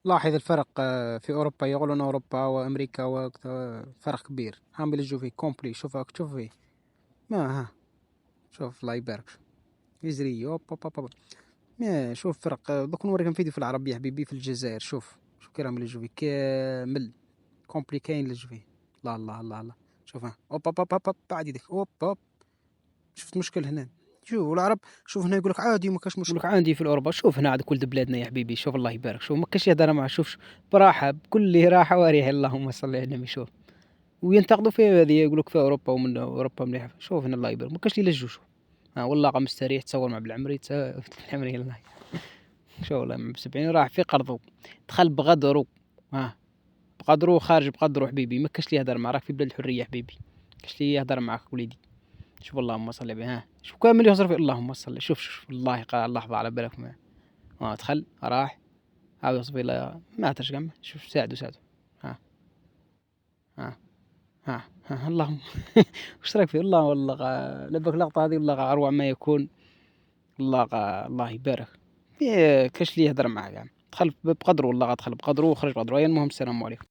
لاحظ الفرق في أوروبا، يقولون أوروبا وأمريكا فرق كبير، هم بيلجوا فيه كومبلي. شوف فيه ما ها. شوف الله يبارك يزري أوب أوب أوب أوب. ما شوف فرق دوك نوريكم فيديو في العربية حبيبي في الجزائر. شوف كي راهم يلجوا فيه كامل كومبلي كاين يلجوا فيه. الله الله الله الله. شوف ها أوب أوب أوب أوب أوب. بعد يديك أوب أوب. شفت مشكل هنا. شوف العرب. شوف هنا يقول لك عادي ما كاش مشكل. يقول لك عادي في اوروبا. شوف هنا عاد ولد بلادنا يا حبيبي. شوف الله يبارك. شوف ما كاش يهدر معاه. شوف براحه بكل راحه وريح. اللهم صل على النبي. شوف وينتقدوا في هذه يقول لك في اوروبا ومن اوروبا مليحه. شوف هنا الله يبارك ما كاش يلجوا. شوف ها والله قام مستريح تصور مع بالعمري بالعمري الله. شوف والله مع ب70 راح في قرضه دخل بغدرو. ها بقدرو خارج بقدرو حبيبي. ما كاش لي يهدر معاك في بلاد الحريه حبيبي. كاش لي يهدر معاك وليدي. شوف اللهم صل عليه. ها شوف كامل يهزر في اللهم صل. شوف الله لحظة على بالك ما دخل راح عاود يصفي لا ما ترجع. شوف ساعدوا. ها ها اللهم وش رايك فيه الله والله لبك لقطة هذه والله أروع ما يكون. الله يبارك في كاش لي يهدر معاه يعني دخل بقدره والله دخل بقدره وخرج بقدره. المهم السلام عليكم.